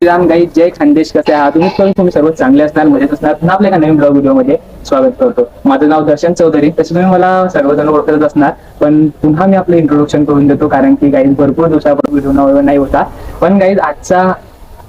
Ram guys, जय खानदेश. कसे आहात तुम्ही सर्व चांगले असणार, मजेत असणार. पुन्हा आपल्या एका नवीन ब्लॉग व्हिडिओ मध्ये स्वागत करतो. माझं नाव दर्शन चौधरी. तसे तुम्ही मला सर्वजण ओळखतच असणार, पण पुन्हा मी आपलं इंट्रोडक्शन करून देतो, कारण की गाईज भरपूर दिवसापासून व्हिडिओ नाही होता. पण गाईज आजचा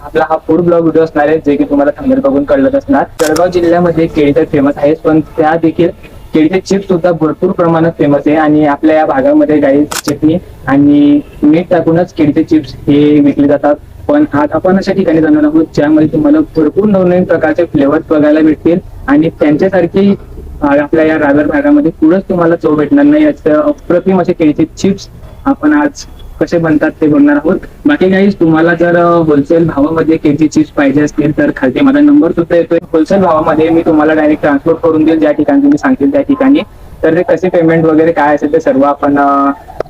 आपला हा फूड ब्लॉग व्हिडिओ असणार आहे, जे की तुम्हाला थंबनेल बघून कळलंच असणार. जळगाव जिल्ह्यामध्ये केळी तर फेमस आहे, पण त्या देखील केळीचे चिप्स सुद्धा भरपूर प्रमाणात फेमस आहे. आणि आपल्या या भागामध्ये गाईज चटणी आणि मीठ टाकूनच केळीचे चिप्स हे विकले जातात. पण आज आपण अशा ठिकाणी जाणार आहोत ज्यामध्ये तुम्हाला भरपूर नवनवीन प्रकारचे फ्लेवर बघायला भेटतील आणि त्यांच्यासारखी आपल्या या रावेर भागामध्ये पुढंच तुम्हाला चव भेटणार नाही. याचं अप्रतिम असे केळीचे चिप्स आपण आज कसे बनतात ते बघणार आहोत. बाकी काही तुम्हाला जर होलसेल भावामध्ये केळीचे चिप्स पाहिजे असतील तर खालती माझा नंबर सुद्धा येतोय. होलसेल भावामध्ये मी तुम्हाला डायरेक्ट ट्रान्सपोर्ट करून देईल, ज्या ठिकाणी तुम्ही सांगतील त्या ठिकाणी. तर ते कसे पेमेंट वगैरे काय असेल ते सर्व आपण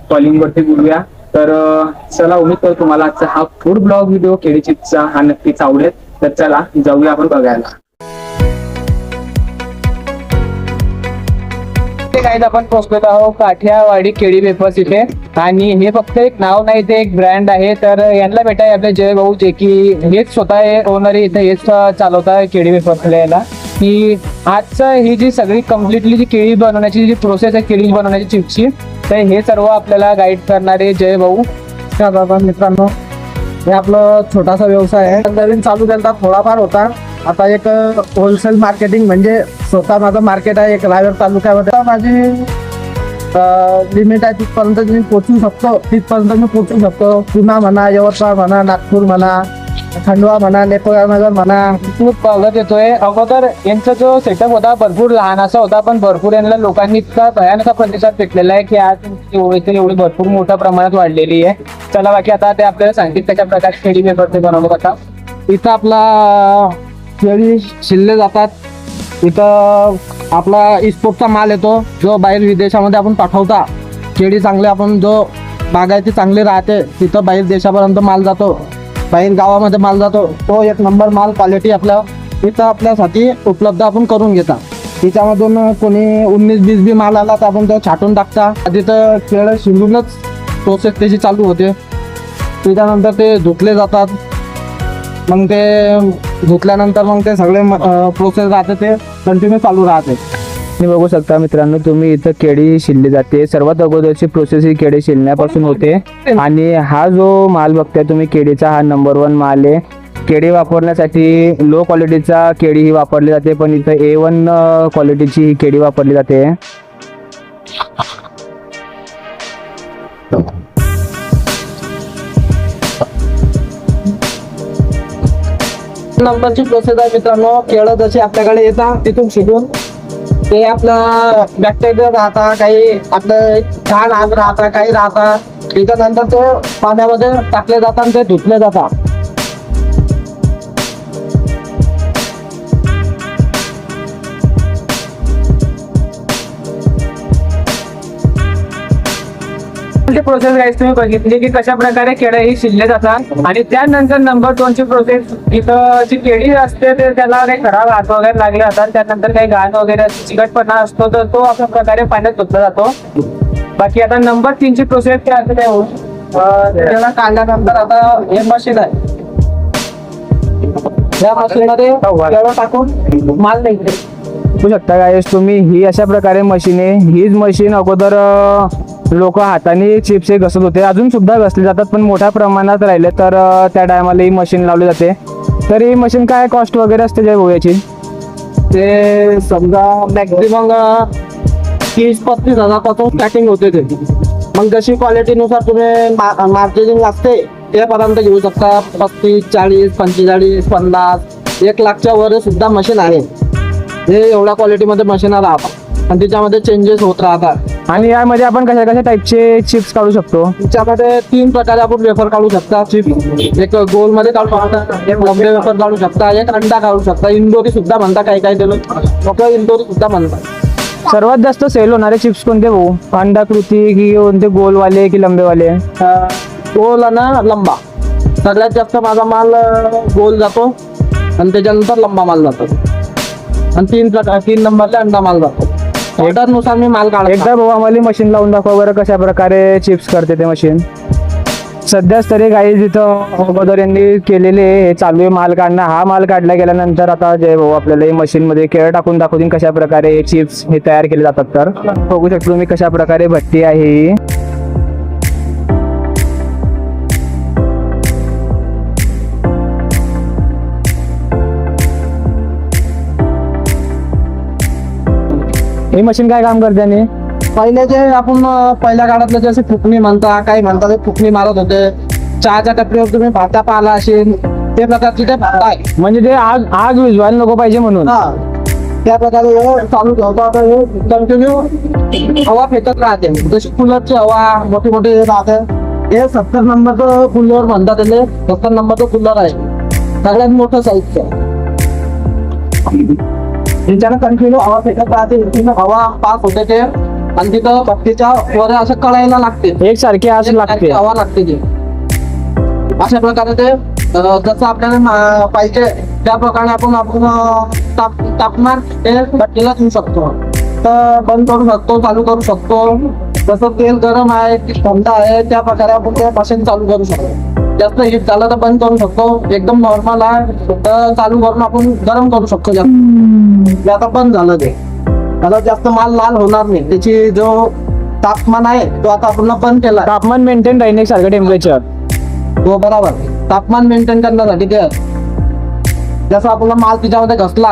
कॉलिंग वरती बोलूया. तर चला, उम्मीद करतो तुम्हाला आजचा हा फूड ब्लॉग व्हिडिओ केळी चिप्सचा हा नक्कीच आवडेल. तर चला जाऊया आपण बघायला. काही आपण पोहोचलो आहोत काठियावाडी केळी वेफर्स इथे, आणि हे फक्त एक नाव नाही, ते एक ब्रँड आहे. तर यांना भेटाय आपले जय भाऊ, जे की हेच स्वतः ओनर इथे, हेच चालवतात केळी वेफर्स याला. की आजचं ही जी सगळी कम्प्लिटली जी केळी बनवण्याची जी प्रोसेस आहे, केळी बनवण्याची चिप्सची, तर हे सर्व आपल्याला गाईड करणारे जय भाऊ. बाबा मित्रांनो, हे आपलं छोटासा व्यवसाय आहे. नवीन चालू केला थोडाफार होता. आता एक होलसेल मार्केटिंग म्हणजे स्वतः माझं मार्केट आहे एक रावेर तालुक्यामध्ये. माझी लिमिट आहे, तिथपर्यंत मी पोचू शकतो, तिथपर्यंत मी पोचू शकतो. पुणा म्हणा, यवतमाळ म्हणा, नागपूर म्हणा, खंडवा म्हणा, नेपोळनगर म्हणा, खूप बघत येतोय. अगोदर यांचा जो सेटअप होता भरपूर लहान असा होता, पण भरपूर यांना लोकांनी इतका भयानक प्रतिसाद भेटलेला आहे की आज एवढी भरपूर मोठ्या प्रमाणात वाढलेली आहे. चला, बाकी आता ते आपल्याला सांगतील कशा प्रकारे केळी वेफर ते बनवलं जातात. इथं आपला केळी शिल्ले जातात. इथं आपला एक्सपोर्टचा माल येतो, जो बाहेर विदेशामध्ये आपण पाठवता. केळी चांगले आपण जो बागायती चांगली राहते, तिथं बाहेर देशापर्यंत माल जातो, बाहेर गावामध्ये माल जातो. तो एक नंबर माल क्वालिटी आपल्या इथं आपल्यासाठी उपलब्ध आपण करून घेता. तिच्यामधून कोणी 19-20 बी माल आला तर आपण तो छाटून टाकता. आधी तर केळं शिंदूनच प्रोसेस त्याची चालू होते. त्याच्यानंतर ते धुतले जातात. मग ते धुतल्यानंतर मग ते सगळे प्रोसेस राहते, ते कंटिन्यू चालू राहते. तुम्ही बघू शकता मित्रांनो, तुम्ही इथं केळी शिलली जाते. सर्वात अगोदरची प्रोसेस ही केळी शिलण्यापासून होते. आणि हा जो माल बघताय तुम्ही केळीचा, हा नंबर 1 माल आहे. केळी वापरण्यासाठी लो क्वालिटीचा केळी ही वापरली जाते, पण इथं A1 क्वालिटीची ही केळी वापरली जाते. नंबरची प्रोसेस आहे मित्रांनो. केळं जशी आपल्याकडे येतात तिथून शिकून ते आपलं बॅक्टेरिया राहता, काही आपलं छान आग राहता, काही राहता. त्याच्यानंतर ते पाण्यामध्ये टाकले जातात आणि ते धुतले जातात. प्रोसेस गाईस तुम्ही बघितली की कशा प्रकारे केळं ही शिलले जातात. आणि त्यानंतर नंबर 2 ची प्रोसेस, इथं जी केळी असते ते त्याला काही खराब हात वगैरे लागले जातात. त्यानंतर काही घाण वगैरे चिकटपणा असतो, तर तो अशा प्रकारे पाण्यात धुतला जातो. बाकी आता नंबर 3 ची प्रोसेस काय असते त्याला काढल्यानंतर आता हे मशीन आहे, या मशीन मध्ये केळं टाकून माल निघते. बघू शकता गाईस तुम्ही, ही अशा प्रकारे मशीन आहे. हीच मशीन अगोदर लोक हाताने चिप्स हे घसत होते, अजून सुद्धा घसले जातात, पण मोठ्या प्रमाणात राहिले तर त्या टायमाला ही मशीन लावली जाते. तर ही मशीन काय कॉस्ट वगैरे असते जय भाऊ याची? ते समजा मॅक्झिमम 30-35 हजारापासून स्टार्टिंग होते ते. मग जशी क्वालिटीनुसार तुम्ही मार्केटिंग असते त्यापर्यंत घेऊ शकता. 35, 40, 45, 50, 1 लाखच्या वर सुद्धा मशीन आहे. हे एवढ्या क्वालिटीमध्ये मशीन राहतात आणि त्याच्यामध्ये चेंजेस होत राहतात. आणि यामध्ये आपण कशा कशा टाईपचे चिप्स काढू शकतो? त्याच्यामध्ये 3 प्रकारे आपण वेफर काढू शकता. चिप्स एक गोल मध्ये काढू शकता, एक लंबे वेफर काढू शकता, एक अंडा काढू शकता. इंदोरी सुद्धा म्हणता, काही लोक इंदोरी सुद्धा म्हणतात. सर्वात जास्त सेल होणारे चिप्स कोणते भाऊ? अंडाकृती की कोणते, गोलवाले की लंबेवाले? गोल आणि लंबा. सगळ्यात जास्त माझा माल गोल जातो आणि त्याच्यानंतर लंबा माल जातो. आणि 3 नंबरला अंडा माल जातो. ऑर्डर नुसार मी माल काढतो. एकदा भाऊ आम्हाला मशीन लावून दाखवा बरं, कशा प्रकारे चिप्स करते ते मशीन. सध्याच तरी काही जिथं अगोदर यांनी केलेले हे चालू आहे माल काढणं. हा माल काढला गेल्यानंतर आता जय भाऊ आपल्याला मशीन मध्ये केळ टाकून दाखवतील कशा प्रकारे चिप्स हे तयार केले जातात. तर बघू शकतो तुम्ही कशा प्रकारे भट्टी आहे ही. ही मशीन काय काम करते आणि पहिले जे आपण पहिल्या काळातले जसे फुकणी म्हणता काही म्हणता ते फुकणी मारत होते. चहाच्या टपरीवर तुम्ही भाता पाहिला असेल ते प्रकारची ते भाता आहे. म्हणजे ते आग आग विजवायला नको पाहिजे म्हणून. हा त्या प्रकारे हे चालू ठेवतो. आता हे कंटिन्यू हवा फेकत राहते जशी कूलरची हवा मोठी मोठी राहते. हे 70 नंबरचं कूलर म्हणतात त्याला. 70 नंबरचं कूलर आहे सगळ्यात मोठं साईजचं. त्याच्यानं कंटिन्यू हवा फेकत राहते. तिथून हवा पास होते ते आणि तिथं भट्टीच्या वर असं कळायला लागते. एकसारखी आग लागते. हवा लागते ते. अशा प्रकारे ते जसं आपल्याला पाहिजे त्या प्रकारे आपण तापमान ते भट्टीला ठेवू शकतो. तर बंद करू शकतो चालू करू शकतो. जसं तेल गरम आहे की थंड आहे त्या प्रकारे आपण ते मशीन चालू करू शकतो. जास्त हीट झालं तर बंद करू शकतो. एकदम नॉर्मल आहे तर चालू करून आपण गरम करू शकतो. जास्त आता बंद झालं ते. आता जास्त माल लाल होणार नाही. त्याची जो तापमान आहे तो आता आपण बंद केला. तापमान मेंटेन राहील सारखं टेम्परेचर. हो बरोबर. तापमान मेंटेन करण्यासाठी ते जसं आपला माल तिच्यामध्ये घसला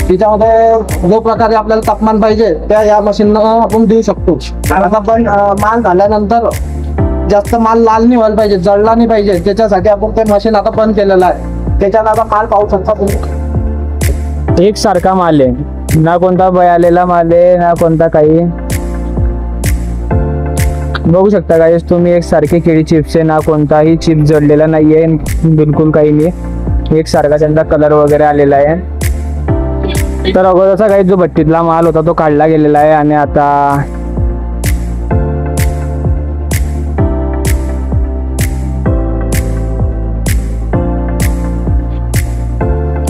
तिच्यामध्ये जो प्रकारे आपल्याला तापमान पाहिजे त्या या मशीन आपण देऊ शकतो. आता पण माल झाल्यानंतर जास्त माल लाल नाही व्हायला पाहिजे जळला नाही पाहिजे त्याच्यासाठी आपण ते मशीन आता बंद केलेलं आहे. त्याच्यात आता माल पाहू शकता तुम्ही. एक सारखा माल आहे ना कोणता बयालेला माल आहे ना कोणता काही. बघू शकता गाईस तुम्ही एक सारखे केळी चिप्स आहे ना कोणताही चिप जळलेला नाहीये बिलकुल काही नाही. एक सारखा त्यांचा कलर वगैरे आलेला आहे. तर अगोदरचा काही जो भट्टीतला माल होता तो काढला गेलेला आहे आणि आता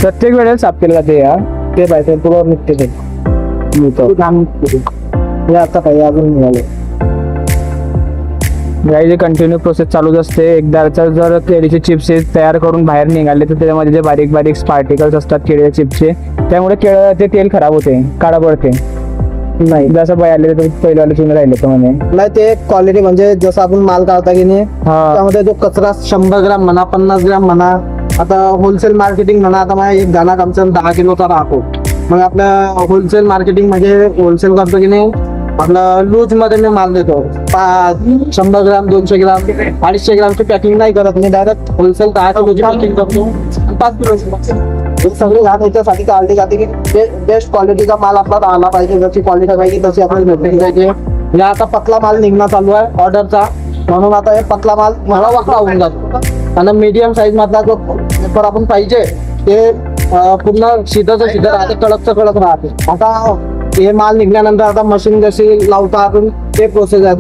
प्रत्येक वेळेला साफ केलं जाते यार. ते पाहिजे तुला निघते ते आता काही अजून मिळाले. गाईची कंटिन्यू प्रोसेस चालूच असते. एकदाचा जर केळीचे चिप्स तयार करून बाहेर निघाले तर त्याच्यामध्ये जे बारीक बारीक पार्टिकल्स असतात केळीच्या चिप्सचे त्यामुळे ते तेल खराब होते काळा पडते. नाही जसं आले तर पहिल्यावाले तुम्ही राहिले तर म्हणे नाही ते क्वालिटी म्हणजे जसं आपण माल काढता की नाही त्यामध्ये जो कचरा 100 ग्राम म्हणा 50 ग्राम म्हणा. आता होलसेल मार्केटिंग म्हणा. आता माझ्या एक दाना आमचा 10 किलोचा राहतो. मग आपल्या होलसेल मार्केटिंग म्हणजे होलसेल करतो की नाही आपला लूज मध्ये मी माल देतो. 100 ग्राम 200 ग्राम 250 ग्रामची पॅकिंग नाही करत मी. डायरेक्ट होलसेल 10 किलोची पॅकिंग करतो 5 किलोची. सगळे घात याच्यासाठी काढली जाते की बेस्ट क्वालिटीचा माल आपला आला पाहिजे. जशी क्वालिटी पाहिजे तशी आपल्याला भेटली पाहिजे. या आता पतला माल निघणं चालू आहे ऑर्डरचा म्हणून आता हे पतला माल मला वाकला होऊन जातो. आणि मीडियम साईज मधला जो पेपर आपण पाहिजे ते पूर्ण शिदचं शिद राहते कडकचं कडक राहते. आता हे माल निघल्यानंतर आता मशीन जशी लावता आपण ते प्रोसेस आहे.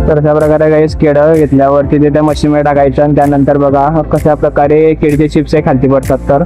तर अशा प्रकारे काही केळं घेतल्यावरती ते त्या मशीनमध्ये टाकायचं आणि त्यानंतर बघा कशा प्रकारे केळीचे चिप्स खालती पडतात. तर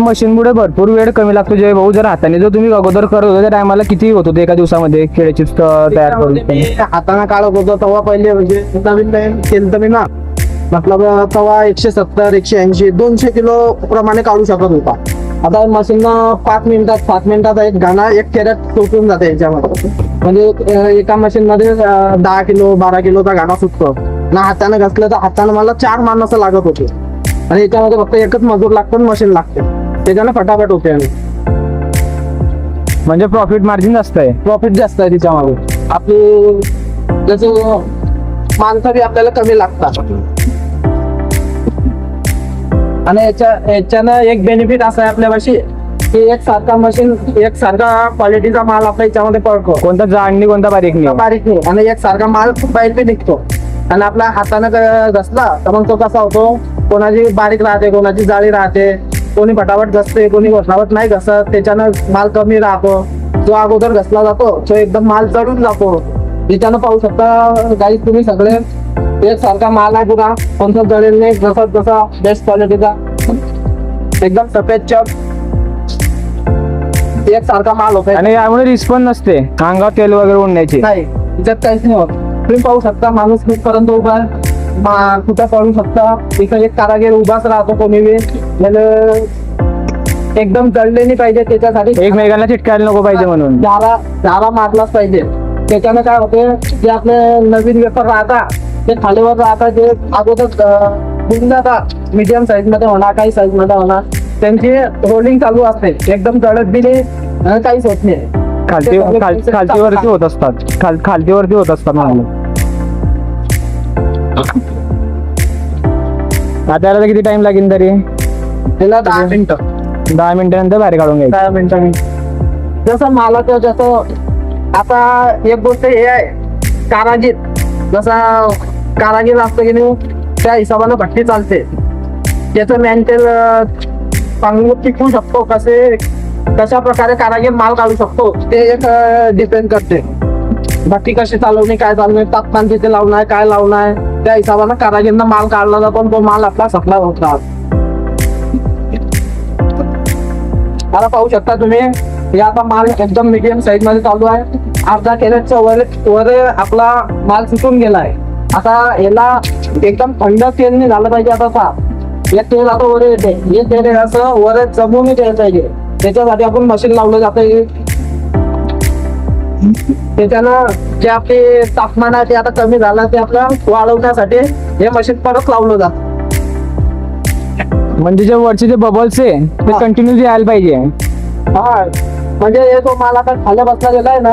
मशीनमुळे भरपूर वेळ कमी लागतो. जे भाऊ जर हाताने जर तुम्ही अगोदर करत होते त्या टायमाला किती होत होते एका दिवसामध्ये केळी चिप्स तयार करून. हाताने काढत होतो तेव्हा पहिले म्हणजे नवीन केलं तर मी ना मतलब तेव्हा 170 180 200 किलो प्रमाणे काढू शकत होता. आता मशीन 5 मिनिटात एक गाणा एक कॅरेट सुटून जाते याच्यामध्ये. म्हणजे एका मशीन मध्ये 10 किलो 12 किलोचा गाणा सुटतो ना. हाताने घासलं तर हाताने मला 4 माणसं लागत होते आणि याच्यामध्ये फक्त एकच मजूर लागतो मशीन लागते. त्याच्यानं फटाफट होते. म्हणजे प्रॉफिट मार्जिन जास्त आहे. प्रॉफिट जास्त आहे तिच्यामागे. आपली जसं माणसं बी आपल्याला कमी लागतात. आणि याच्यानं एक बेनिफिट असा आहे आपल्यापाशी की एक सारखा मशीन एक सारखा क्वालिटीचा माल आपल्या याच्यामध्ये पडतो. कोणता जाड नाही कोणता बारीक नाही. बारीक नाही आणि एक सारखा माल बाहेर बी निघतो. आणि आपल्या हातानं घसला तर मग तो कसा होतो, कोणाची बारीक राहते, कोणाची जाळी राहते, कोणी फटाफट घसते, कोणी फटाफट नाही घसत, त्याच्यानं माल कमी राहतो. जो अगोदर घसला जातो तो एकदम माल चढून जातो. त्याच्यानं पाहू शकता गाईज तुम्ही सगळे एक सारखा माल आहे पुरा, कोणता जळेल नाही, जसा बेस्ट क्वालिटीचा एकदम सफेद चप एक सारखा माल होता. आणि यामुळे रिस्क पण नसते अंगावर तेल वगैरे उडण्याची. नाही त्याच्यात काहीच नाही होत. तुम्ही पाहू शकता माणूस कुठपर्यंत उभा आहे, कुठं पळू शकता. इथं एक कारागीर उभाच राहतो कोणी बी, एकदम जळले नाही पाहिजे, त्याच्यासाठी एकमेकांना चिटकायला नको पाहिजे म्हणून झारा मारलाच पाहिजे. त्याच्यानं काय होते, जे आपले नवीन वेपर राहतात ते खालीवर राहतात, जे अगोदर बुडून जातात मीडियम साईज मध्ये होणार, काही साईज मध्ये होणार, त्यांची रोलिंग चालू असते, एकदम जळत बी नाही आणि काहीच होत नाही. खालतीवरती होत असतात, खालतीवरती होत असतात म्हणून. आता याला किती टाइम लागेल तरी? त्याला 10 मिनिटं 10 मिनिटानंतर बाहेर काढून घ्यायचं. 10 मिनिटांनी. जसं मालाचं जसं आता एक गोष्ट हे आहे, कारागीर जसा कारागीर असतो की नाही, त्या हिशोबानं भट्टी चालते. त्याचं मेंटेल चांगलं टिकवू शकतो, कशा प्रकारे कारागीर माल काढू शकतो ते एक डिपेंड करते. भट्टी कशी चालवणे, काय चालवणे, तापमान किती लावणं आहे, काय लावणं आहे, त्या हिशोबानं कारागीरनं माल काढला जातो आणि तो माल आपला सप्लाय होत राहतो. आता पाहू शकता तुम्ही, हे आता माल एकदम मीडियम साईज मध्ये चालू आहे. अर्धा कॅरेटचा वर आपला माल सुटून गेलाय. आता याला एकदम थंड तेल नाही झालं पाहिजे. आता हे तेल आता वर येते, हे तेल असं वर जमून द्यायला पाहिजे. त्याच्यासाठी आपण मशीन लावलं जातं. त्याच्यानं जे आपले तापमान आहे ते आता कमी झालं, ते आपलं वाढवण्यासाठी हे मशीन परत लावलं जातं. म्हणजे जे वरचे जे बबल्स आहे ते कंटिन्यू यायला पाहिजे. हा, म्हणजे हे तो माल आता खाली बसला गेलाय ना,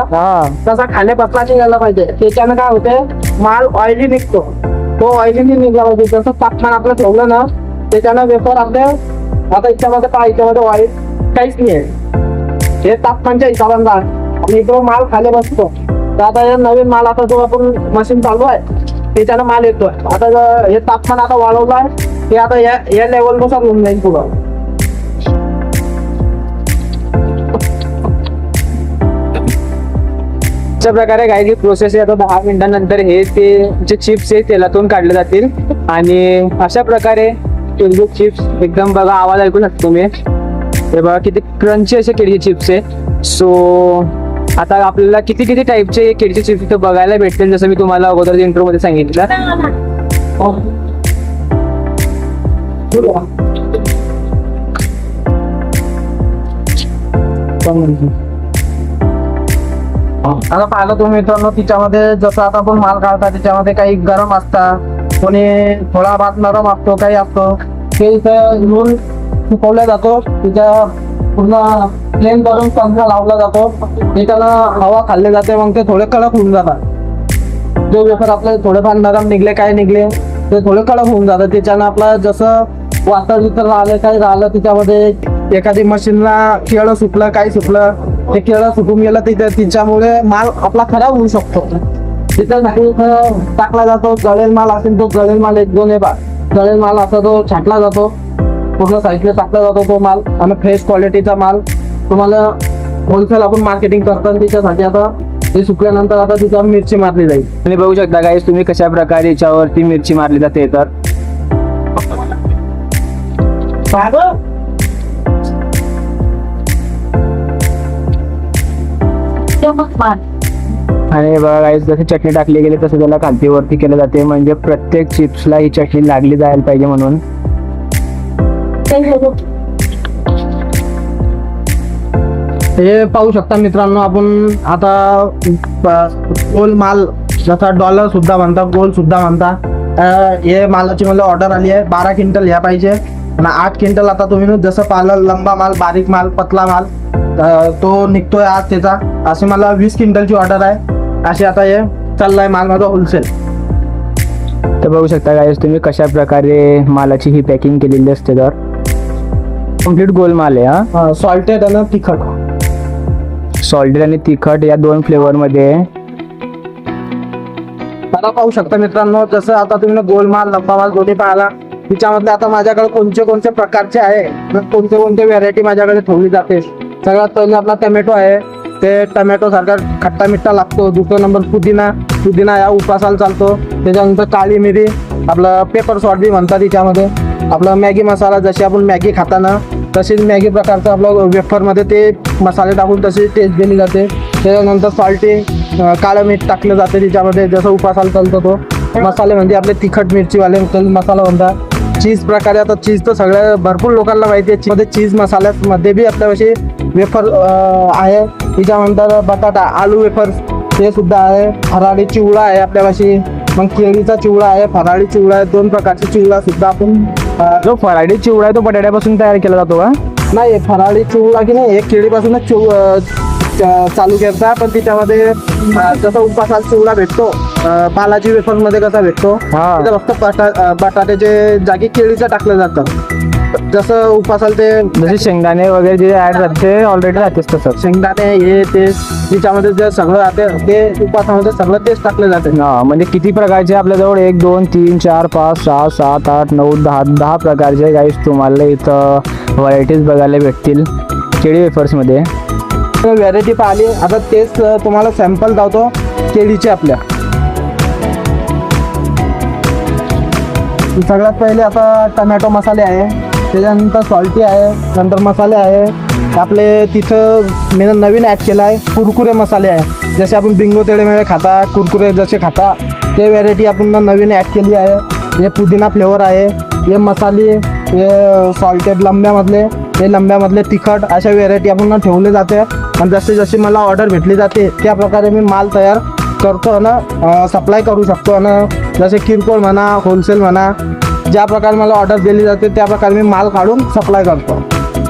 तसा खाली बसला नाही गेला पाहिजे. त्याच्यानं काय होते, माल ऑइली निघतो. तो ऑइली नाही निघला पाहिजे. जसं तापमान आपलं ठेवलं ना, त्याच्यानं वेपर आपल्या आता याच्यामध्ये काय, याच्यामध्ये ऑइल काहीच नाही आहे. हे तापमानच्या हिशोबाने राहत आणि तो माल खाली बसतो. तर आता हे नवीन माल आता जो आपण मशीन चालू आहे त्याच्यानं माल येतोय. आता हे तापमान आता वाढवलं आहे, ते आता या लेवलनुसार होऊन जाईल पुढं. अशा प्रकारे काही प्रोसेस आहे. आता 10 मिनिटांनंतर हे ते जे चिप्स आहे तेलातून काढले जातील आणि अशा प्रकारे चिप्स एकदम बघा, आवाज ऐकू शकतो तुम्ही. हे बघा किती क्रंची असे केळीचे चिप्स आहे. सो आता आपल्याला किती किती टाईपचे केळीचे चिप्स इथं बघायला भेटतील, जसं मी तुम्हाला अगोदर इंट्रो मध्ये सांगितलं. आता पाहिलं तुम्ही मित्रांनो, तिच्यामध्ये जसं आता आपण माल काढता त्याच्यामध्ये काही गरम असतात, कोणी थोडा भात नरम असतो, काही असतो. ते इथं घेऊन सुकवला जातो. तिच्या पूर्ण प्लेन करून पंखा लावला जातो. त्याच्यानं हवा खाल्ली जाते, मग ते थोडे कडक होऊन जातात. जो वेपर आपले थोडेफार नरम निघले, काय निघले ते थोडे कडक होऊन जातात. त्याच्यानं आपलं जसं वाटर इतर राहिलं, काही राहिलं, त्याच्यामध्ये एखादी मशीनला केळं सुटलं, काही सुटलं, ते केळं सुटून गेलं तिच्यामुळे माल आपला खराब होऊ शकतो. त्याच्यासाठी टाकला जातो. जळेल माल असेल तो जळेल माल, 1-2 जळेल माल असा तो छाटला जातो, पूर्ण साईडला टाकला जातो तो माल. आणि फ्रेश क्वालिटीचा माल तुम्हाला होलसेल आपण मार्केटिंग करतो. त्याच्यासाठी आता ते सुकल्यानंतर आता तिचा मिरची मारली जाईल. तुम्ही बघू शकता गाईस, तुम्ही कशा प्रकारे याच्यावरती मिरची मारली जाते. तर आणि बघा गाईस, जशी चटणी टाकली गेली तसं त्याला खालतीवरती केलं जाते, म्हणजे प्रत्येक चिप्सला ही चटणी लागली जायला पाहिजे म्हणून. हे पाहू शकता मित्रांनो, आपण आता गोल माल जसा डॉलर सुद्धा म्हणता, गोल सुद्धा म्हणता, हे मालाची मला ऑर्डर आली आहे. 12 क्विंटल ह्या पाहिजे आणि 8 क्विंटल. आता तुम्ही जसं पाहिलं, लंबा माल, बारीक माल, पतला माल तो निघतोय आज त्याचा. अशी मला 20 क्विंटलची ऑर्डर आहे. अशी आता हे चाललाय माल माझा होलसेल. तर बघू शकता गाईस तुम्ही कशा प्रकारे मालाची ही पॅकिंग केलेली असते. तर कम्प्लीट गोलमाल आहे हा. सॉल्टेड आणि तिखट. सॉल्टेड आणि तिखट या 2 फ्लेवर मध्ये आहे. आता पाहू शकता मित्रांनो, जसं आता तुम्ही गोलमाल लंबामाल दोन्ही पाहिला, तिच्यामधले आता माझ्याकडे कोणते कोणते प्रकारचे आहे, कोणते कोणते व्हेरायटी माझ्याकडे ठेवली जाते. सगळ्यात पहिले आपला टमॅटो आहे, ते टमॅटो सारखा खट्टा मिठ्ठा लागतो. दुसरा नंबर पुदिना या उपासाला चालतो. त्याच्यानंतर काळी मिरी, आपलं पेपर सॉल्ट बी म्हणतात तिच्यामध्ये. आपला मॅगी मसाला, जशी आपण मॅगी खाताना तशीच मॅगी प्रकारचं आपलं वेफरमध्ये ते मसाले टाकून तशी टेस्ट दिली जाते. त्याच्यानंतर सॉल्टी काळं मीठ टाकलं जाते तिच्यामध्ये, जसं उपासाला चालतो तो. मसाले म्हणजे आपले तिखट मिरचीवाले मसाला म्हणतात. चीज प्रकारे, आता चीज तर सगळ्या भरपूर लोकांना माहिती आहे. मध्ये चीज मसाल्यामध्ये बी आपल्यापाशी वेफर आहे. त्याच्यानंतर बटाटा आलू वेफर ते सुद्धा आहे. फराळी चिवडा आहे आपल्यापाशी. मग केळीचा चिवडा आहे, फराळी चिवडा आहे. 2 प्रकारचे चिवडा सुद्धा आपण जो फराळी चिवडा आहे तो बटाट्यापासून तयार केला जातो का? नाही, फराळी चिवडा की नाही, एक केळीपासूनच चालू करता. पण त्याच्यामध्ये जसं उपासाला चिवडा भेटतो, बालाजी वेफर मध्ये कसा भेटतो, हा. तिथं फक्त बटाट्याचे जागी केळीचं टाकलं जातं. जसं उपासाला ते जसे शेंगदाणे वगैरे जे ऍड राहते ऑलरेडी राहतेच तसंच. शेंगदाणे हे ते तिच्यामध्ये जे सगळं राहते ते उपासामध्ये सगळं तेच टाकलं जाते. हा, म्हणजे किती प्रकारचे आपल्याजवळ 1 2 3 4 5 6 7 8 9 10 प्रकारचे गाईस तुम्हाला इथं व्हरायटीज बघायला भेटतील केळी वेफर्स मध्ये. व्हरायटी पाहिली, आता तेच तुम्हाला सॅम्पल दावतो केळीचे आपल्या. सगळ्यात पहिले आता टमॅटो मसाले आहे, त्याच्यानंतर सॉल्टी आहे, नंतर मसाले आहे आपले. तिथं मी नवीन ॲड केला आहे कुरकुरे मसाले आहे. जसे आपण बिंगो तेडे खाता, कुरकुरे जसे खाता ते व्हरायटी आपण नवीन ॲड केली आहे. हे पुदिना फ्लेवर आहे, हे मसाले, हे सॉल्टेड लंब्यामधले तिखट, अशा व्हेरायटी आपण ठेवले जाते. आणि जसे जशी मला ऑर्डर भेटली जाते त्या प्रकारे मी माल तयार करतो ना, सप्लाय करू शकतो. आणि जसे किरकोळ म्हणा, होलसेल म्हणा, ज्या प्रकारे मला ऑर्डर दिली जाते त्या प्रकारे मी माल काढून सप्लाय करतो.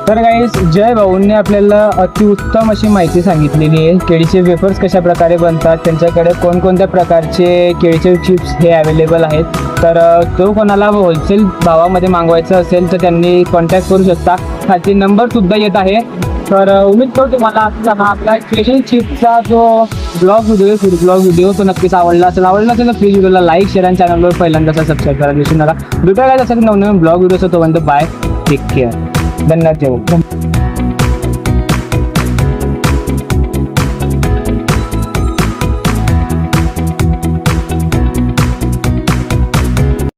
तर गाईस, जय भाऊंनी आपल्याला अतिउत्तम अशी माहिती सांगितलेली आहे. केळीचे वेफर्स कशा प्रकारे बनतात, त्यांच्याकडे कोणकोणत्या प्रकारचे केळीचे चिप्स हे अवेलेबल आहेत. तर तो कोणाला होलसेल भावामध्ये मागवायचं असेल तर त्यांनी कॉन्टॅक्ट करू शकता. खाली नंबर सुद्धा येत आहे. तर उम्मीद करतो तुम्हाला आपला केळी चिप्सचा जो फूड ब्लॉग व्हिडिओ तो नक्कीच आवडला असेल. तर प्लीज व्हिडिओला लाईक, शेअर आणि चॅनलवर पहिल्यांदा सबस्क्राईब करा. विसरू नका. भेटूया काय असेल नवनवीन ब्लॉग व्हिडिओ. तो म्हणतो बाय, टेक केअर, धन्यवाद.